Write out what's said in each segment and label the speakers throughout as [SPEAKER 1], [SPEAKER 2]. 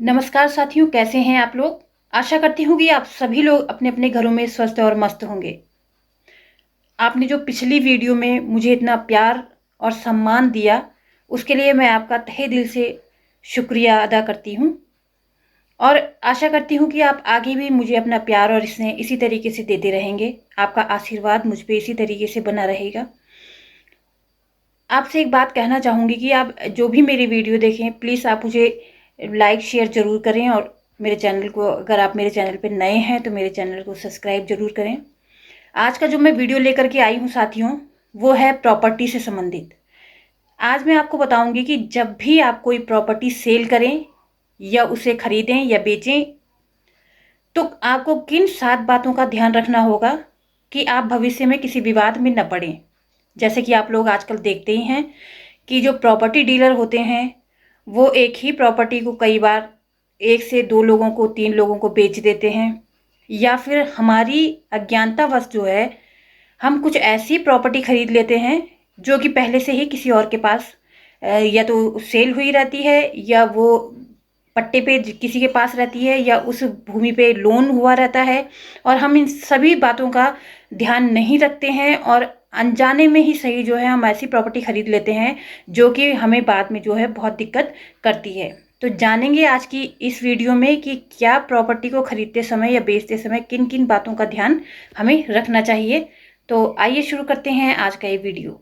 [SPEAKER 1] नमस्कार साथियों, कैसे हैं आप लोग। आशा करती हूँ कि आप सभी लोग अपने अपने घरों में स्वस्थ और मस्त होंगे। आपने जो पिछली वीडियो में मुझे इतना प्यार और सम्मान दिया, उसके लिए मैं आपका तहे दिल से शुक्रिया अदा करती हूँ और आशा करती हूँ कि आप आगे भी मुझे अपना प्यार और स्नेह इसी तरीके से देते रहेंगे। आपका आशीर्वाद मुझ पे इसी तरीके से बना रहेगा। आपसे एक बात कहना चाहूँगी कि आप जो भी मेरी वीडियो देखें, प्लीज़ आप मुझे लाइक शेयर ज़रूर करें और मेरे चैनल को, अगर आप मेरे चैनल पे नए हैं तो मेरे चैनल को सब्सक्राइब ज़रूर करें। आज का जो मैं वीडियो लेकर के आई हूँ साथियों, वो है प्रॉपर्टी से संबंधित। आज मैं आपको बताऊंगी कि जब भी आप कोई प्रॉपर्टी सेल करें या उसे खरीदें या बेचें, तो आपको किन 7 बातों का ध्यान रखना होगा कि आप भविष्य में किसी विवाद में न पड़ें। जैसे कि आप लोग आजकल देखते ही हैं कि जो प्रॉपर्टी डीलर होते हैं, वो एक ही प्रॉपर्टी को कई बार 1 से 2 लोगों को, 3 लोगों को बेच देते हैं। या फिर हमारी अज्ञानतावश जो है, हम कुछ ऐसी प्रॉपर्टी खरीद लेते हैं जो कि पहले से ही किसी और के पास या तो सेल हुई रहती है, या वो पट्टे पे किसी के पास रहती है, या उस भूमि पे लोन हुआ रहता है। और हम इन सभी बातों का ध्यान नहीं रखते हैं और अनजाने में ही सही जो है, हम ऐसी प्रॉपर्टी खरीद लेते हैं जो कि हमें बाद में जो है बहुत दिक्कत करती है। तो जानेंगे आज की इस वीडियो में कि क्या प्रॉपर्टी को खरीदते समय या बेचते समय किन किन बातों का ध्यान हमें रखना चाहिए। तो आइए शुरू करते हैं आज का ये वीडियो।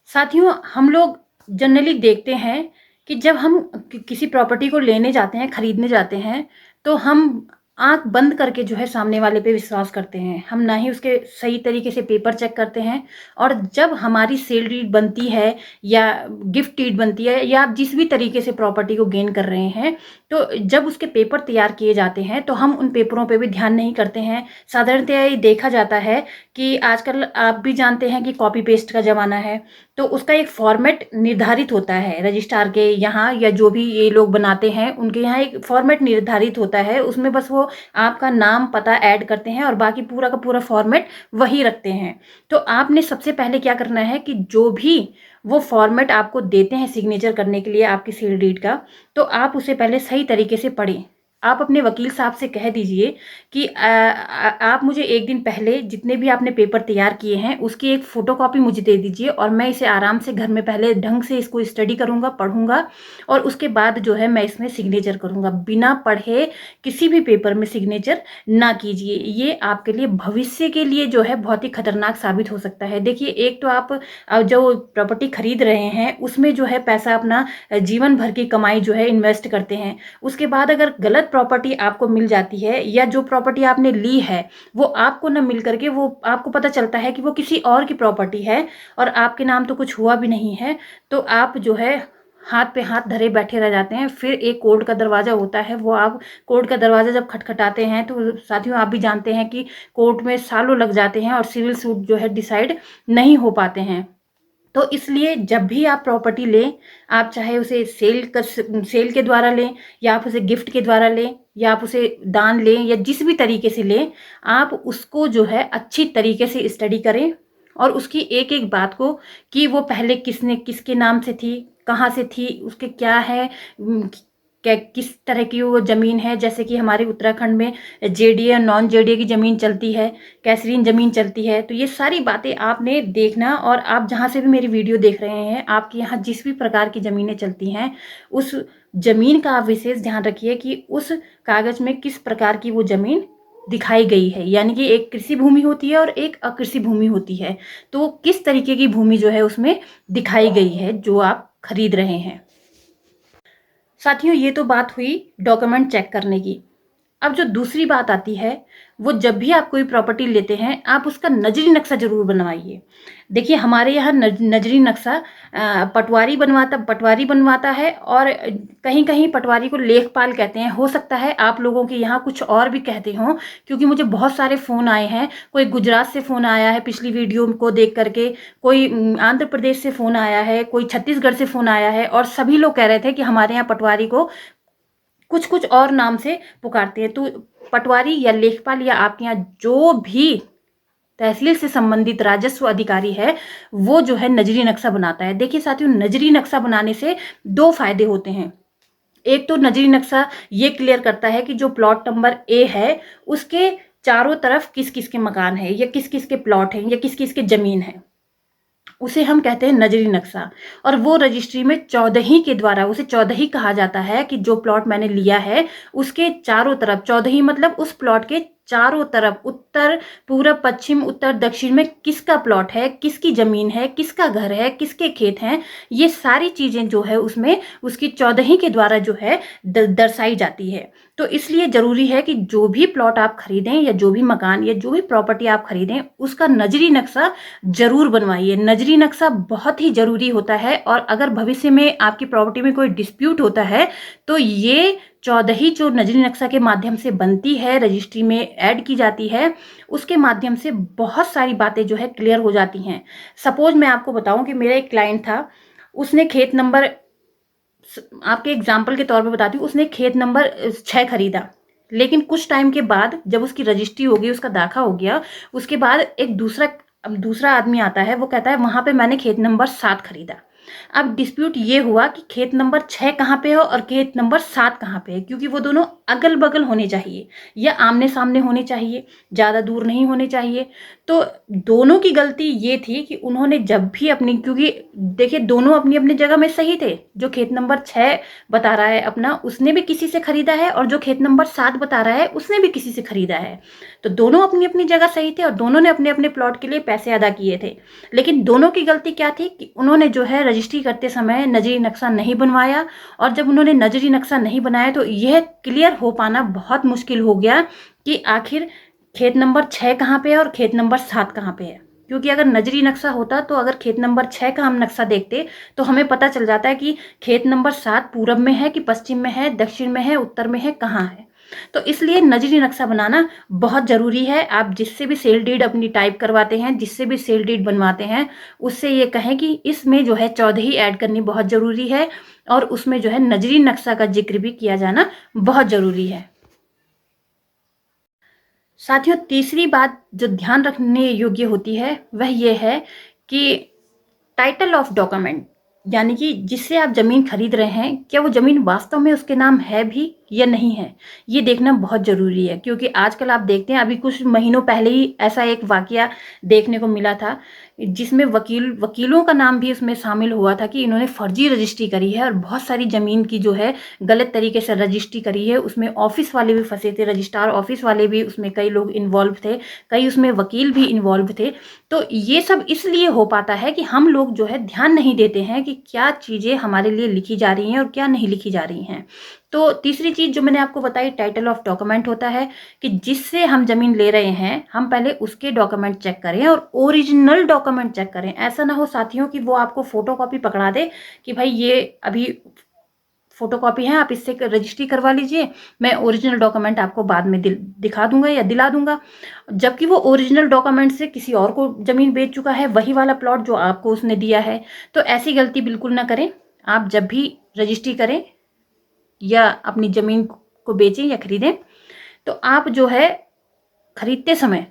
[SPEAKER 1] साथियों, हम लोग जनरली देखते हैं कि जब हम किसी प्रॉपर्टी को लेने जाते हैं, खरीदने जाते हैं, तो हम आंख बंद करके जो है सामने वाले पे विश्वास करते हैं। हम ना ही उसके सही तरीके से पेपर चेक करते हैं। और जब हमारी सेल डीड बनती है या गिफ्ट डीड बनती है, या आप जिस भी तरीके से प्रॉपर्टी को गेन कर रहे हैं, तो जब उसके पेपर तैयार किए जाते हैं तो हम उन पेपरों पे भी ध्यान नहीं करते हैं। साधारणतः ये देखा जाता है कि आजकल आप भी जानते हैं कि कॉपी पेस्ट का ज़माना है। तो उसका एक फॉर्मेट निर्धारित होता है रजिस्ट्रार के यहाँ, या जो भी ये लोग बनाते हैं उनके यहाँ एक फॉर्मेट निर्धारित होता है। उसमें बस वो आपका नाम पता ऐड करते हैं और बाकी पूरा का पूरा फॉर्मेट वही रखते हैं। तो आपने सबसे पहले क्या करना है कि जो भी वो फॉर्मेट आपको देते हैं सिग्नेचर करने के लिए आपकी सील डीड का, तो आप उसे पहले सही तरीके से पढ़ें। आप अपने वकील साहब से कह दीजिए कि आप मुझे एक दिन पहले जितने भी आपने पेपर तैयार किए हैं उसकी एक फ़ोटोकॉपी मुझे दे दीजिए, और मैं इसे आराम से घर में पहले ढंग से इसको स्टडी करूँगा, पढ़ूँगा, और उसके बाद जो है मैं इसमें सिग्नेचर करूँगा। बिना पढ़े किसी भी पेपर में सिग्नेचर ना कीजिए। ये आपके लिए भविष्य के लिए जो है बहुत ही खतरनाक साबित हो सकता है। देखिए, एक तो आप जो प्रॉपर्टी खरीद रहे हैं उसमें जो है पैसा अपना जीवन भर की कमाई जो है इन्वेस्ट करते हैं। उसके बाद अगर गलत प्रॉपर्टी आपको मिल जाती है, या जो प्रॉपर्टी आपने ली है वो आपको न मिल करके वो आपको पता चलता है कि वो किसी और की प्रॉपर्टी है और आपके नाम तो कुछ हुआ भी नहीं है, तो आप जो है हाथ पे हाथ धरे बैठे रह जाते हैं। फिर एक कोर्ट का दरवाज़ा होता है, वो आप कोर्ट का दरवाज़ा जब खटखटाते हैं तो साथियों आप भी जानते हैं कि कोर्ट में सालों लग जाते हैं और सिविल सूट जो है डिसाइड नहीं हो पाते हैं। तो इसलिए जब भी आप प्रॉपर्टी लें, आप चाहे उसे सेल के द्वारा लें, या आप उसे गिफ्ट के द्वारा लें, या आप उसे दान लें, या जिस भी तरीके से लें, आप उसको जो है अच्छी तरीके से स्टडी करें और उसकी एक एक बात को, कि वो पहले किसने किसके नाम से थी, कहाँ से थी, उसके क्या है, क्या किस तरह की वो ज़मीन है। जैसे कि हमारे उत्तराखंड में जेडीए और नॉन जेडीए की ज़मीन चलती है, कैसरीन ज़मीन चलती है। तो ये सारी बातें आपने देखना, और आप जहाँ से भी मेरी वीडियो देख रहे हैं, आपके यहाँ जिस भी प्रकार की ज़मीनें चलती हैं, उस ज़मीन का आप विशेष ध्यान रखिए कि उस कागज़ में किस प्रकार की वो ज़मीन दिखाई गई है। यानी कि एक कृषि भूमि होती है और एक अकृषि भूमि होती है। तो किस तरीके की भूमि जो है उसमें दिखाई गई है जो आप खरीद रहे हैं। साथियों, ये तो बात हुई डॉक्यूमेंट चेक करने की। अब जो दूसरी बात आती है, वो जब भी आप कोई प्रॉपर्टी लेते हैं, आप उसका नजरी नक्शा ज़रूर बनवाइए। देखिए, हमारे यहाँ नजरी नक्शा पटवारी बनवाता है, और कहीं-कहीं पटवारी को लेखपाल कहते हैं। हो सकता है आप लोगों के यहाँ कुछ और भी कहते हों, क्योंकि मुझे बहुत सारे फ़ोन आए हैं। कोई गुजरात से फ़ोन आया है पिछली वीडियो को देख कर के, कोई आंध्र प्रदेश से फ़ोन आया है, कोई छत्तीसगढ़ से फ़ोन आया है, और सभी लोग कह रहे थे कि हमारे यहाँ पटवारी को कुछ कुछ और नाम से पुकारते हैं। तो पटवारी या लेखपाल, या आपके यहाँ जो भी तहसील से संबंधित राजस्व अधिकारी है, वो जो है नजरी नक्शा बनाता है। देखिए साथियों, नजरी नक्शा बनाने से दो फायदे होते हैं। एक तो नजरी नक्शा ये क्लियर करता है कि जो प्लॉट नंबर ए है उसके चारों तरफ किस किस के मकान है या किस किस के प्लॉट हैं या किस किस के जमीन है, उसे हम कहते हैं नजरी नक्शा। और वो रजिस्ट्री में 14 के द्वारा, उसे 14 कहा जाता है कि जो प्लॉट मैंने लिया है उसके चारों तरफ, 14 मतलब उस प्लॉट के चारों तरफ, उत्तर पूरब पश्चिम उत्तर दक्षिण में किसका प्लॉट है, किसकी जमीन है, किसका घर है, किसके खेत हैं, ये सारी चीजें जो है उसमें उसकी 14 के द्वारा जो है दर्शाई जाती है। तो इसलिए जरूरी है कि जो भी प्लॉट आप खरीदें या जो भी मकान या जो भी प्रॉपर्टी आप खरीदें उसका नजरी नक्शा जरूर बनवाइए। नजरी नक्शा बहुत ही जरूरी होता है, और अगर भविष्य में आपकी प्रॉपर्टी में कोई डिस्प्यूट होता है तो ये 14 जो नजरी नक्शा के माध्यम से बनती है, रजिस्ट्री में ऐड की जाती है, उसके माध्यम से बहुत सारी बातें जो है क्लियर हो जाती हैं। सपोज मैं आपको बताऊं कि मेरा एक क्लाइंट था, उसने खेत नंबर, आपके एग्जाम्पल के तौर पे बताती हूँ, उसने खेत नंबर 6 खरीदा, लेकिन कुछ टाइम के बाद जब उसकी रजिस्ट्री हो गई, उसका दाखा हो गया, उसके बाद एक दूसरा आदमी आता है, वो कहता है वहां पे मैंने खेत नंबर 7 खरीदा। अब डिस्प्यूट ये हुआ कि खेत नंबर 6 कहाँ पे हो और खेत नंबर 7 कहाँ पे है, क्योंकि वो दोनों अगल बगल होने चाहिए या आमने सामने होने चाहिए, ज़्यादा दूर नहीं होने चाहिए। तो दोनों की गलती ये थी कि उन्होंने जब भी अपनी, क्योंकि देखिए दोनों अपनी अपनी जगह में सही थे, जो खेत नंबर 6 बता रहा है अपना, उसने भी किसी से खरीदा है, और जो खेत नंबर 7 बता रहा है उसने भी किसी से खरीदा है। तो दोनों अपनी अपनी जगह सही थे और दोनों ने अपने अपने प्लॉट के लिए पैसे अदा किए थे। लेकिन दोनों की गलती क्या थी कि उन्होंने जो है रजिस्ट्री करते समय नजरी नक्शा नहीं बनवाया, और जब उन्होंने नजरी नक्शा नहीं बनाया तो यह क्लियर हो पाना बहुत मुश्किल हो गया कि आखिर खेत नंबर 6 कहाँ पे है और खेत नंबर 7 कहाँ पे है। क्योंकि अगर नजरी नक्शा होता तो अगर खेत नंबर 6 का हम नक्शा देखते तो हमें पता चल जाता है कि खेत नंबर 7 पूरब में है कि पश्चिम में है, दक्षिण में है, उत्तर में है, कहाँ है। तो इसलिए नजरी नक्शा बनाना बहुत ज़रूरी है। आप जिससे भी सेल डीड अपनी टाइप करवाते हैं, जिससे भी सेल डीड बनवाते हैं, उससे ये कहें कि इसमें जो है 14 ऐड करनी बहुत ज़रूरी है, और उसमें जो है नजरी नक्शा का जिक्र भी किया जाना बहुत ज़रूरी है। साथियों, तीसरी बात जो ध्यान रखने योग्य होती है वह यह है कि टाइटल ऑफ डॉक्यूमेंट, यानी कि जिससे आप ज़मीन खरीद रहे हैं, क्या वो ज़मीन वास्तव में उसके नाम है भी या नहीं है, ये देखना बहुत ज़रूरी है। क्योंकि आजकल आप देखते हैं, अभी कुछ महीनों पहले ही ऐसा एक वाकया देखने को मिला था जिसमें वकीलों का नाम भी उसमें शामिल हुआ था कि इन्होंने फर्जी रजिस्ट्री करी है और बहुत सारी ज़मीन की जो है गलत तरीके से रजिस्ट्री करी है। उसमें ऑफिस वाले भी फंसे थे, रजिस्ट्रार ऑफिस वाले भी, उसमें कई लोग इन्वॉल्व थे, कई उसमें वकील भी इन्वॉल्व थे। तो ये सब इसलिए हो पाता है कि हम लोग जो है ध्यान नहीं देते हैं कि क्या चीज़ें हमारे लिए लिखी जा रही हैं और क्या नहीं लिखी जा रही हैं। तो तीसरी चीज़ जो मैंने आपको बताई, टाइटल ऑफ डॉक्यूमेंट होता है कि जिससे हम ज़मीन ले रहे हैं, हम पहले उसके डॉक्यूमेंट चेक करें और ओरिजिनल डॉक्यूमेंट चेक करें। ऐसा ना हो साथियों कि वो आपको फोटोकॉपी पकड़ा दे कि भाई ये अभी फोटोकॉपी है, आप इससे रजिस्ट्री करवा लीजिए, मैं ओरिजिनल डॉक्यूमेंट आपको बाद में दिखा दूंगा या दिला दूंगा। जबकि वो ओरिजिनल डॉक्यूमेंट से किसी और को ज़मीन बेच चुका है, वही वाला प्लॉट जो आपको उसने दिया है। तो ऐसी गलती बिल्कुल ना करें। आप जब भी रजिस्ट्री करें या अपनी ज़मीन को बेचें या खरीदें, तो आप जो है खरीदते समय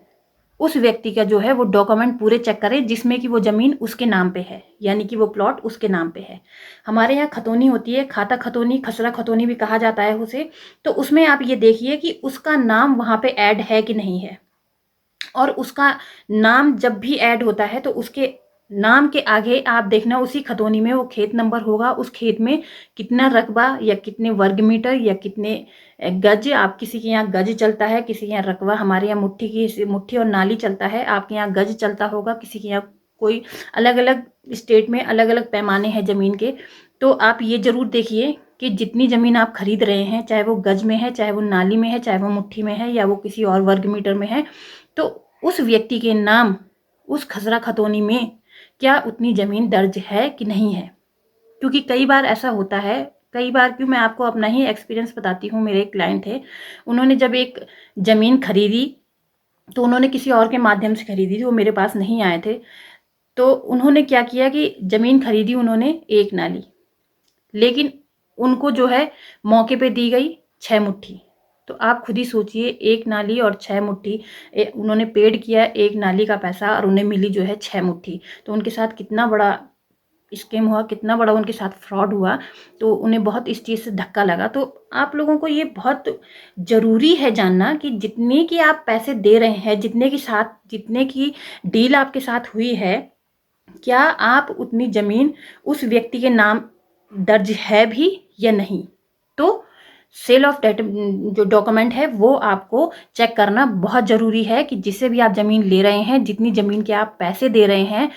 [SPEAKER 1] उस व्यक्ति का जो है वो डॉक्यूमेंट पूरे चेक करें जिसमें कि वो ज़मीन उसके नाम पे है, यानी कि वो प्लॉट उसके नाम पे है। हमारे यहाँ खतौनी होती है, खाता खतौनी, खसरा खतौनी भी कहा जाता है उसे। तो उसमें आप ये देखिए कि उसका नाम वहाँ पे ऐड है कि नहीं है, और उसका नाम जब भी ऐड होता है तो उसके नाम के आगे आप देखना उसी खतौनी में वो खेत नंबर होगा, उस खेत में कितना रकबा या कितने वर्ग मीटर या कितने गज, आप किसी के यहाँ गज चलता है, किसी के यहाँ रकबा, हमारे यहाँ मुट्ठी और नाली चलता है, आपके यहाँ गज चलता होगा, किसी के यहाँ कोई अलग अलग स्टेट में अलग अलग पैमाने हैं ज़मीन के। तो आप ये ज़रूर देखिए कि जितनी ज़मीन आप खरीद रहे हैं, चाहे वो गज में है, चाहे वो नाली में है, चाहे वो मुट्ठी में है या वो किसी और वर्ग मीटर में है, तो उस व्यक्ति के नाम उस खसरा खतौनी में क्या उतनी ज़मीन दर्ज है कि नहीं है। क्योंकि कई बार ऐसा होता है, कई बार क्यों, मैं आपको अपना ही एक्सपीरियंस बताती हूँ। मेरे एक क्लाइंट थे, उन्होंने जब एक ज़मीन खरीदी तो उन्होंने किसी और के माध्यम से खरीदी थी, वो मेरे पास नहीं आए थे। तो उन्होंने क्या किया कि ज़मीन खरीदी उन्होंने एक नाली, लेकिन उनको जो है मौके पे दी गई 6 मुट्ठी। तो आप खुद ही सोचिए, एक नाली और 6 मुट्ठी, उन्होंने पेड किया एक नाली का पैसा और उन्हें मिली जो है 6 मुट्ठी। तो उनके साथ कितना बड़ा स्कैम हुआ, कितना बड़ा उनके साथ फ्रॉड हुआ, तो उन्हें बहुत इस चीज़ से धक्का लगा। तो आप लोगों को ये बहुत ज़रूरी है जानना कि जितने की आप पैसे दे रहे हैं, जितने की डील आपके साथ हुई है, क्या आप उतनी ज़मीन उस व्यक्ति के नाम दर्ज है भी या नहीं। तो सेल ऑफ जो डॉक्यूमेंट है वो आपको चेक करना बहुत ज़रूरी है कि जिससे भी आप ज़मीन ले रहे हैं, जितनी ज़मीन के आप पैसे दे रहे हैं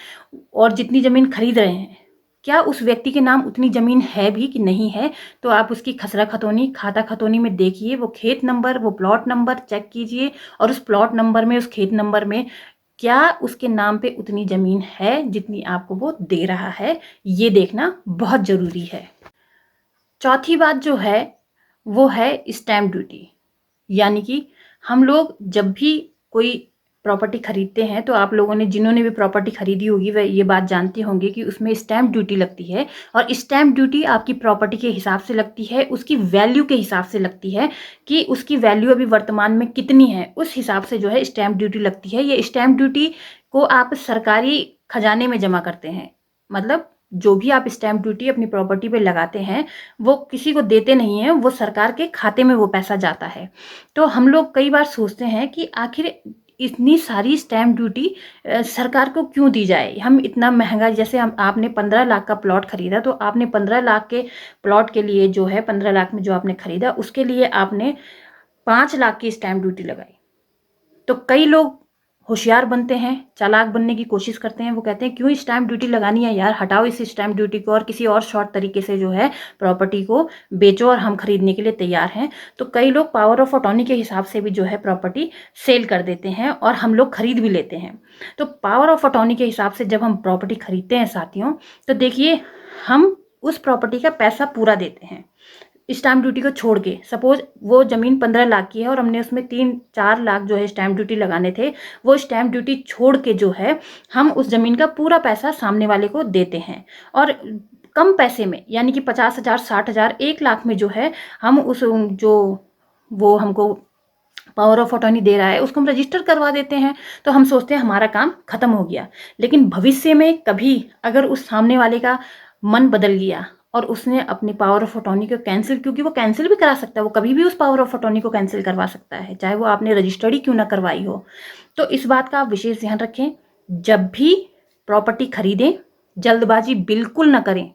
[SPEAKER 1] और जितनी ज़मीन खरीद रहे हैं, क्या उस व्यक्ति के नाम उतनी ज़मीन है भी कि नहीं है। तो आप उसकी खसरा खतौनी, खाता खतौनी में देखिए, वो खेत नंबर, वो प्लॉट नंबर चेक कीजिए, और उस प्लॉट नंबर में, उस खेत नंबर में क्या उसके नाम पे उतनी ज़मीन है जितनी आपको वो दे रहा है, ये देखना बहुत ज़रूरी है। चौथी बात जो है वो है स्टैम्प ड्यूटी। यानी कि हम लोग जब भी कोई प्रॉपर्टी खरीदते हैं, तो आप लोगों ने, जिन्होंने भी प्रॉपर्टी खरीदी होगी, वह ये बात जानते होंगे कि उसमें स्टैम्प ड्यूटी लगती है। और स्टैम्प ड्यूटी आपकी प्रॉपर्टी के हिसाब से लगती है, उसकी वैल्यू के हिसाब से लगती है कि उसकी वैल्यू अभी वर्तमान में कितनी है, उस हिसाब से जो है स्टैम्प ड्यूटी लगती है। ये स्टैम्प ड्यूटी को आप सरकारी खजाने में जमा करते हैं। मतलब जो भी आप स्टैम्प ड्यूटी अपनी प्रॉपर्टी पे लगाते हैं, वो किसी को देते नहीं हैं, वो सरकार के खाते में वो पैसा जाता है। तो हम लोग कई बार सोचते हैं कि आखिर इतनी सारी स्टैम्प ड्यूटी सरकार को क्यों दी जाए। हम इतना महंगा, जैसे हम, आपने 15 लाख का प्लॉट खरीदा, तो आपने 15 लाख के प्लॉट के लिए जो है, 15 लाख में जो आपने खरीदा, उसके लिए आपने 5 लाख की स्टैम्प ड्यूटी लगाई। तो कई लोग होशियार बनते हैं, चालाक बनने की कोशिश करते हैं। वो कहते हैं क्यों स्टैम्प ड्यूटी लगानी है यार, हटाओ इस स्टैम्प ड्यूटी को और किसी और शॉर्ट तरीके से जो है प्रॉपर्टी को बेचो और हम खरीदने के लिए तैयार हैं। तो कई लोग पावर ऑफ अटॉर्नी के हिसाब से भी जो है प्रॉपर्टी सेल कर देते हैं और हम लोग खरीद भी लेते हैं। तो पावर ऑफ अटॉर्नी के हिसाब से जब हम प्रॉपर्टी खरीदते हैं साथियों, तो देखिए, हम उस प्रॉपर्टी का पैसा पूरा देते हैं स्टैम्प ड्यूटी को छोड़ के। सपोज वो ज़मीन 15 लाख की है और हमने उसमें 3-4 लाख जो है स्टैम्प ड्यूटी लगाने थे, वो स्टैम्प ड्यूटी छोड़ के जो है हम उस ज़मीन का पूरा पैसा सामने वाले को देते हैं। और कम पैसे में, यानी कि 50,000, 60,000, 1 लाख में जो है हम उस, जो वो हमको पावर ऑफ अटॉर्नी दे रहा है, उसको हम रजिस्टर करवा देते हैं। तो हम सोचते हैं हमारा काम खत्म हो गया। लेकिन भविष्य में कभी अगर उस सामने वाले का मन बदल गया और उसने अपनी पावर ऑफ अटॉर्नी को कैंसिल, क्योंकि वो कैंसिल भी करा सकता है, वो कभी भी उस पावर ऑफ अटॉर्नी को कैंसिल करवा सकता है, चाहे वो आपने रजिस्टर्ड ही क्यों ना करवाई हो। तो इस बात का आप विशेष ध्यान रखें। जब भी प्रॉपर्टी खरीदें, जल्दबाजी बिल्कुल ना करें।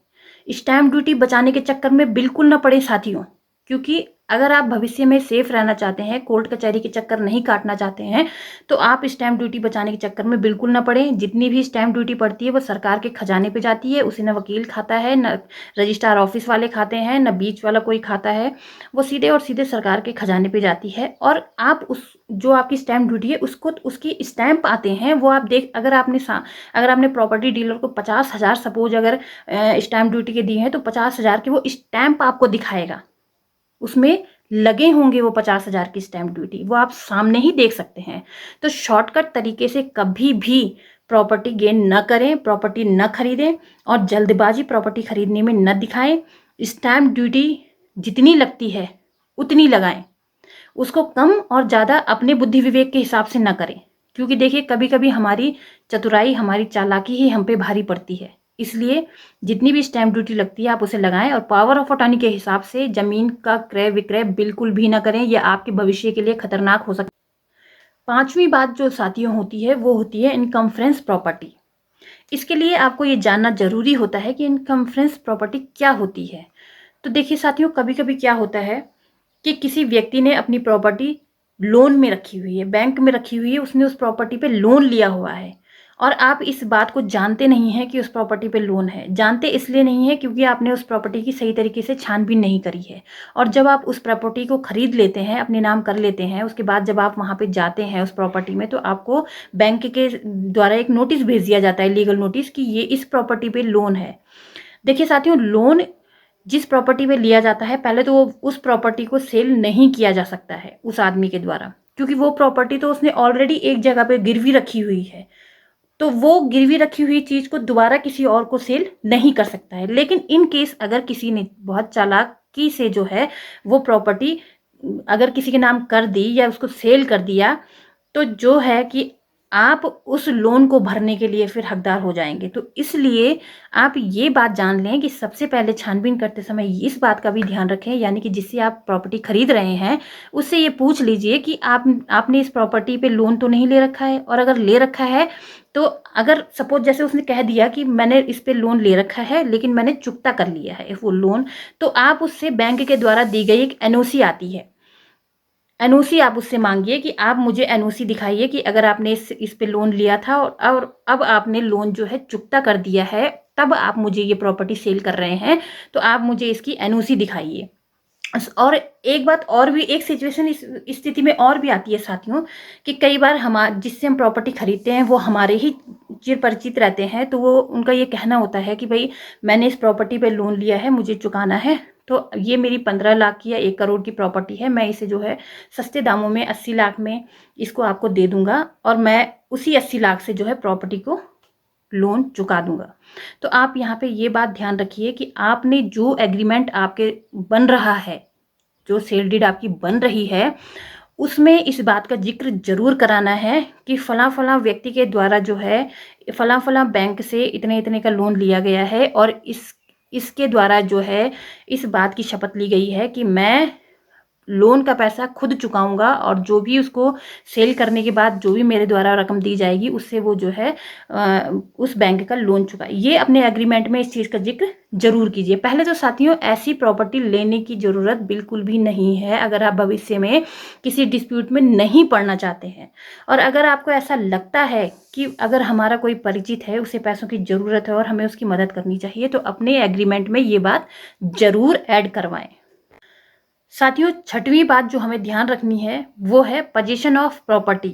[SPEAKER 1] स्टैम्प ड्यूटी बचाने के चक्कर में बिल्कुल ना पड़े साथियों, क्योंकि अगर आप भविष्य में सेफ रहना चाहते हैं, कोर्ट कचहरी के चक्कर नहीं काटना चाहते हैं, तो आप स्टैम्प ड्यूटी बचाने के चक्कर में बिल्कुल ना पड़ें। जितनी भी स्टैम्प ड्यूटी पड़ती है वो सरकार के खजाने पे जाती है, उसे न वकील खाता है, न रजिस्ट्रार ऑफिस वाले खाते हैं, न बीच वाला कोई खाता है। वो सीधे और सीधे सरकार के खजाने पे जाती है। और आप उस, जो आपकी स्टैम्प ड्यूटी है, उसको, उसकी स्टैम्प आते हैं, वो आप देख, अगर आपने प्रॉपर्टी डीलर को 50,000 सपोज अगर स्टैम्प ड्यूटी के दिए हैं, तो 50,000 के वो स्टैम्प आपको दिखाएगा, उसमें लगे होंगे वो 50,000 की स्टैम्प ड्यूटी, वो आप सामने ही देख सकते हैं। तो शॉर्टकट तरीके से कभी भी प्रॉपर्टी गेन न करें, प्रॉपर्टी न खरीदें और जल्दबाजी प्रॉपर्टी खरीदने में न दिखाएं। स्टैम्प ड्यूटी जितनी लगती है उतनी लगाएं, उसको कम और ज़्यादा अपने बुद्धि विवेक के हिसाब से न करें। क्योंकि देखिए, कभी कभी हमारी चतुराई, हमारी चालाकी ही हम पे भारी पड़ती है। इसलिए जितनी भी स्टैम्प ड्यूटी लगती है आप उसे लगाएं और पावर ऑफ अटॉर्नी के हिसाब से ज़मीन का क्रय विक्रय बिल्कुल भी ना करें, यह आपके भविष्य के लिए खतरनाक हो सकता है। पांचवी बात जो साथियों होती है वो होती है इनकम्फ्रेंस प्रॉपर्टी। इसके लिए आपको ये जानना जरूरी होता है कि इनकम्फ्रेंस प्रॉपर्टी क्या होती है। तो देखिए साथियों, कभी कभी क्या होता है कि किसी व्यक्ति ने अपनी प्रॉपर्टी लोन में रखी हुई है, बैंक में रखी हुई है, उसने उस प्रॉपर्टी पे लोन लिया हुआ है और आप इस बात को जानते नहीं हैं कि उस प्रॉपर्टी पे लोन है। जानते इसलिए नहीं है क्योंकि आपने उस प्रॉपर्टी की सही तरीके से छानबीन नहीं करी है। और जब आप उस प्रॉपर्टी को खरीद लेते हैं, अपने नाम कर लेते हैं, उसके बाद जब आप वहाँ पे जाते हैं उस प्रॉपर्टी में, तो आपको बैंक के द्वारा एक नोटिस भेज दिया जाता है, लीगल नोटिस, कि ये इस प्रॉपर्टी पे लोन है। देखिए साथियों, लोन जिस प्रॉपर्टी पे लिया जाता है, पहले तो वो उस प्रॉपर्टी को सेल नहीं किया जा सकता है उस आदमी के द्वारा, क्योंकि वो प्रॉपर्टी तो उसने ऑलरेडी एक जगह पे गिरवी रखी हुई है। तो वो गिरवी रखी हुई चीज को दोबारा किसी और को सेल नहीं कर सकता है। लेकिन इन केस अगर किसी ने बहुत चालाकी से जो है वो प्रॉपर्टी अगर किसी के नाम कर दी या उसको सेल कर दिया, तो जो है कि आप उस लोन को भरने के लिए फिर हकदार हो जाएंगे। तो इसलिए आप ये बात जान लें कि सबसे पहले छानबीन करते समय इस बात का भी ध्यान रखें, यानी कि जिससे आप प्रॉपर्टी खरीद रहे हैं उससे ये पूछ लीजिए कि आपने इस प्रॉपर्टी पे लोन तो नहीं ले रखा है, और अगर ले रखा है तो अगर सपोज जैसे उसने कह दिया कि मैंने इस पे लोन ले रखा है लेकिन मैंने चुकता कर लिया है वो लोन, तो आप उससे बैंक के द्वारा दी गई एक एनओसी आती है, एनओसी आप उससे मांगिए कि आप मुझे एनओसी दिखाइए कि अगर आपने इस पे लोन लिया था और अब आपने लोन जो है चुकता कर दिया है, तब आप मुझे ये प्रॉपर्टी सेल कर रहे हैं, तो आप मुझे इसकी एनओसी दिखाइए। और एक बात और भी, एक सिचुएशन इस स्थिति में और भी आती है साथियों, कि कई बार जिससे हम प्रॉपर्टी खरीदते हैं वो हमारे ही चिर परिचित रहते हैं, तो वो उनका ये कहना होता है कि भाई मैंने इस प्रॉपर्टी पे लोन लिया है, मुझे चुकाना है, तो ये मेरी 15 लाख की या 1 करोड़ की प्रॉपर्टी है, मैं इसे जो है सस्ते दामों में 80 लाख में इसको आपको दे दूंगा, और मैं उसी 80 लाख से जो है प्रॉपर्टी को लोन चुका दूंगा। तो आप यहाँ पे ये बात ध्यान रखिए कि आपने जो एग्रीमेंट आपके बन रहा है, जो सेल डीड आपकी बन रही है, उसमें इस बात का जिक्र जरूर कराना है कि फला फला व्यक्ति के द्वारा जो है फला फला बैंक से इतने इतने का लोन लिया गया है, और इसके द्वारा जो है इस बात की शपथ ली गई है कि मैं लोन का पैसा खुद चुकाऊंगा, और जो भी उसको सेल करने के बाद जो भी मेरे द्वारा रकम दी जाएगी उससे वो जो है उस बैंक का लोन चुका। ये अपने एग्रीमेंट में इस चीज़ का जिक्र जरूर कीजिए। पहले तो साथियों ऐसी प्रॉपर्टी लेने की ज़रूरत बिल्कुल भी नहीं है अगर आप भविष्य में किसी डिस्प्यूट में नहीं पड़ना चाहते हैं। और अगर आपको ऐसा लगता है कि अगर हमारा कोई परिचित है, उसे पैसों की ज़रूरत है और हमें उसकी मदद करनी चाहिए, तो अपने एग्रीमेंट में ये बात ज़रूर ऐड करवाएं। साथियों, छठवीं बात जो हमें ध्यान रखनी है वो है position of property.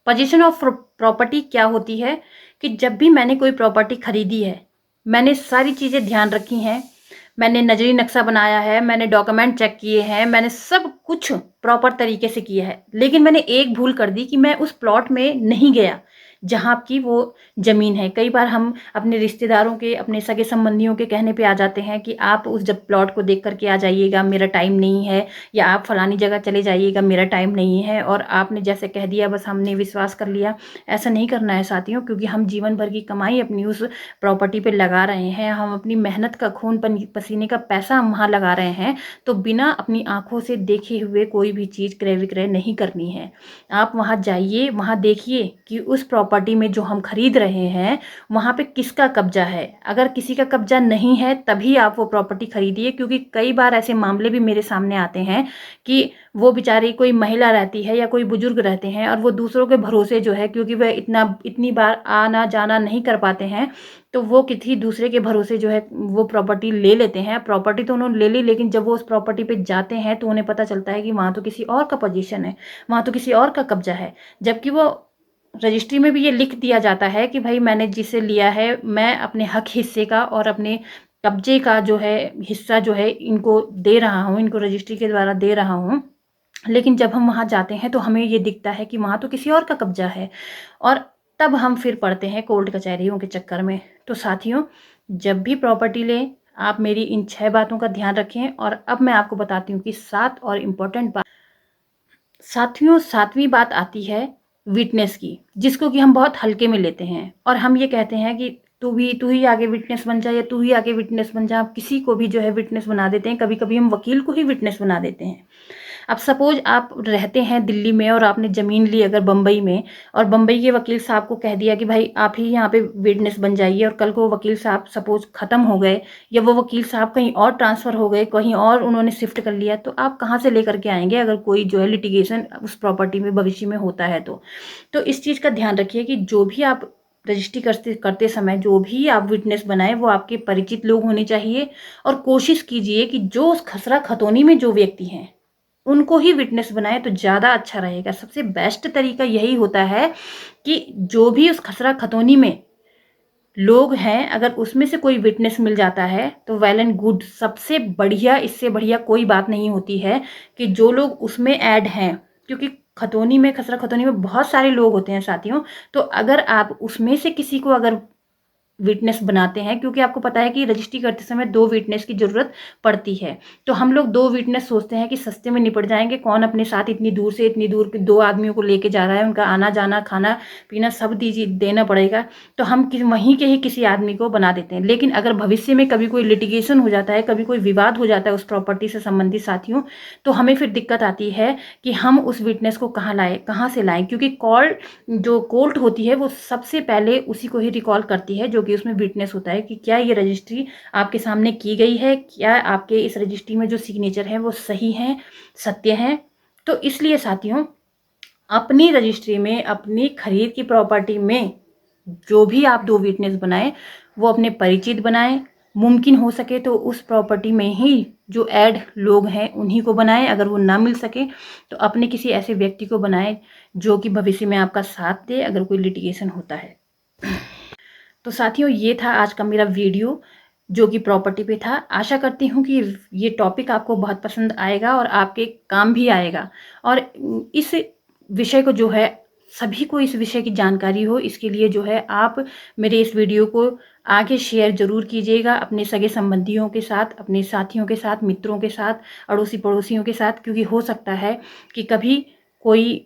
[SPEAKER 1] Position of property क्या होती है कि जब भी मैंने कोई प्रॉपर्टी खरीदी है, मैंने सारी चीज़ें ध्यान रखी हैं, मैंने नजरी नक्शा बनाया है, मैंने डॉक्यूमेंट चेक किए हैं, मैंने सब कुछ प्रॉपर तरीके से किया है, लेकिन मैंने एक भूल कर दी कि मैं उस प्लॉट में नहीं गया जहाँ की वो ज़मीन है। कई बार हम अपने रिश्तेदारों के, अपने सगे संबंधियों के कहने पे आ जाते हैं कि आप उस जब प्लॉट को देख करके आ जाइएगा, मेरा टाइम नहीं है, या आप फलानी जगह चले जाइएगा, मेरा टाइम नहीं है, और आपने जैसे कह दिया बस हमने विश्वास कर लिया। ऐसा नहीं करना है साथियों, क्योंकि हम जीवन भर की कमाई अपनी उस प्रॉपर्टी पे लगा रहे हैं, हम अपनी मेहनत का, खून पसीने का पैसा हम वहाँ लगा रहे हैं, तो बिना अपनी आंखों से देखे हुए कोई भी चीज़ क्रय विक्रय नहीं करनी है। आप वहाँ जाइए, वहाँ देखिए कि उस प्रॉपर्टी में जो हम खरीद रहे हैं वहाँ पे किसका कब्जा है। अगर किसी का कब्जा नहीं है तभी आप वो प्रॉपर्टी खरीदिए, क्योंकि कई बार ऐसे मामले भी मेरे सामने आते हैं कि वो बेचारी कोई महिला रहती है या कोई बुजुर्ग रहते हैं, और वो दूसरों के भरोसे जो है, क्योंकि वह इतनी बार आना जाना नहीं कर पाते हैं, तो वो किसी दूसरे के भरोसे जो है वो प्रॉपर्टी ले लेते हैं। प्रॉपर्टी तो उन्होंने ले ली, लेकिन जब वो उस प्रॉपर्टी पे जाते हैं तो उन्हें पता चलता है कि वहाँ तो किसी और का पोजीशन है, वहाँ तो किसी और का कब्जा है, जबकि वो रजिस्ट्री में भी ये लिख दिया जाता है कि भाई मैंने जिसे लिया है मैं अपने हक हिस्से का और अपने कब्जे का जो है हिस्सा जो है इनको दे रहा हूँ, इनको रजिस्ट्री के द्वारा दे रहा हूँ। लेकिन जब हम वहाँ जाते हैं तो हमें ये दिखता है कि वहाँ तो किसी और का कब्जा है, और तब हम फिर पड़ते हैं कोर्ट कचहरियों के चक्कर में। तो साथियों, जब भी प्रॉपर्टी लें आप मेरी इन 6 बातों का ध्यान रखें। और अब मैं आपको बताती हूँ कि 7 और इम्पोर्टेंट बात। साथियों, 7वीं बात आती है विटनेस की, जिसको कि हम बहुत हल्के में लेते हैं, और हम ये कहते हैं कि तू ही आगे विटनेस बन जा, या तू ही आगे विटनेस बन जा। किसी को भी जो है विटनेस बना देते हैं, कभी कभी हम वकील को ही विटनेस बना देते हैं। अब सपोज आप रहते हैं दिल्ली में और आपने ज़मीन ली अगर बम्बई में, और बम्बई के वकील साहब को कह दिया कि भाई आप ही यहाँ पे विटनेस बन जाइए, और कल को वकील साहब सपोज ख़त्म हो गए, या वो वकील साहब कहीं और ट्रांसफ़र हो गए, कहीं और उन्होंने शिफ्ट कर लिया, तो आप कहाँ से लेकर के आएंगे अगर कोई जो है लिटिगेशन उस प्रॉपर्टी में भविष्य में होता है तो इस चीज़ का ध्यान रखिए कि जो भी आप रजिस्ट्री करते समय जो भी आप विटनेस बनाए वो आपके परिचित लोग होने चाहिए। और कोशिश कीजिए कि जो उस खसरा खतौनी में जो व्यक्ति हैं उनको ही विटनेस बनाए तो ज़्यादा अच्छा रहेगा। सबसे बेस्ट तरीका यही होता है कि जो भी उस खसरा खतौनी में लोग हैं, अगर उसमें से कोई विटनेस मिल जाता है तो वेल एंड गुड। सबसे बढ़िया, इससे बढ़िया कोई बात नहीं होती है कि जो लोग उसमें ऐड हैं, क्योंकि खतौनी में, खसरा खतौनी में बहुत सारे लोग होते हैं साथियों। तो अगर आप उसमें से किसी को अगर विटनेस बनाते हैं, क्योंकि आपको पता है कि रजिस्ट्री करते समय 2 विटनेस की ज़रूरत पड़ती है। तो हम लोग 2 विटनेस सोचते हैं कि सस्ते में निपट जाएंगे, कौन अपने साथ इतनी दूर से इतनी दूर के 2 आदमियों को लेके जा रहा है, उनका आना जाना खाना पीना सब देना पड़ेगा। तो हम वहीं के ही किसी आदमी को बना देते हैं। लेकिन अगर भविष्य में कभी कोई लिटिगेशन हो जाता है, कभी कोई विवाद हो जाता है उस प्रॉपर्टी से संबंधित साथियों, तो हमें फिर दिक्कत आती है कि हम उस विटनेस को कहाँ लाएं, कहाँ से लाएं, क्योंकि जो कोर्ट होती है वो सबसे पहले उसी को ही रिकॉल करती है जो कि उसमें विटनेस होता है कि क्या ये रजिस्ट्री आपके सामने की गई है, क्या आपके इस रजिस्ट्री में जो सिग्नेचर है वो सही है, सत्य है। तो इसलिए साथियों, अपनी रजिस्ट्री में, अपनी खरीद की प्रॉपर्टी में जो भी आप 2 विटनेस बनाएं वो अपने परिचित बनाएं। मुमकिन हो सके तो उस प्रॉपर्टी में ही जो ऐड लोग हैं उन्हीं को बनाएं। अगर वो ना मिल सके तो अपने किसी ऐसे व्यक्ति को बनाएं जो कि भविष्य में आपका साथ दे अगर कोई लिटिगेशन होता है। तो साथियों, ये था आज का मेरा वीडियो जो कि प्रॉपर्टी पे था। आशा करती हूँ कि ये टॉपिक आपको बहुत पसंद आएगा और आपके काम भी आएगा, और इस विषय को जो है सभी को इस विषय की जानकारी हो, इसके लिए जो है आप मेरे इस वीडियो को आगे शेयर ज़रूर कीजिएगा अपने सगे संबंधियों के साथ, अपने साथियों के साथ, मित्रों के साथ, अड़ोसी पड़ोसियों के साथ, क्योंकि हो सकता है कि कभी कोई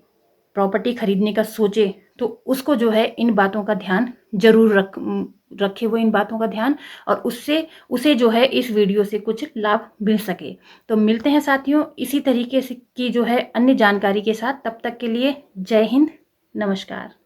[SPEAKER 1] प्रॉपर्टी खरीदने का सोचे तो उसको जो है इन बातों का ध्यान जरूर रखे वो इन बातों का ध्यान, और उससे उसे जो है इस वीडियो से कुछ लाभ मिल सके। तो मिलते हैं साथियों इसी तरीके से की जो है अन्य जानकारी के साथ। तब तक के लिए जय हिंद, नमस्कार।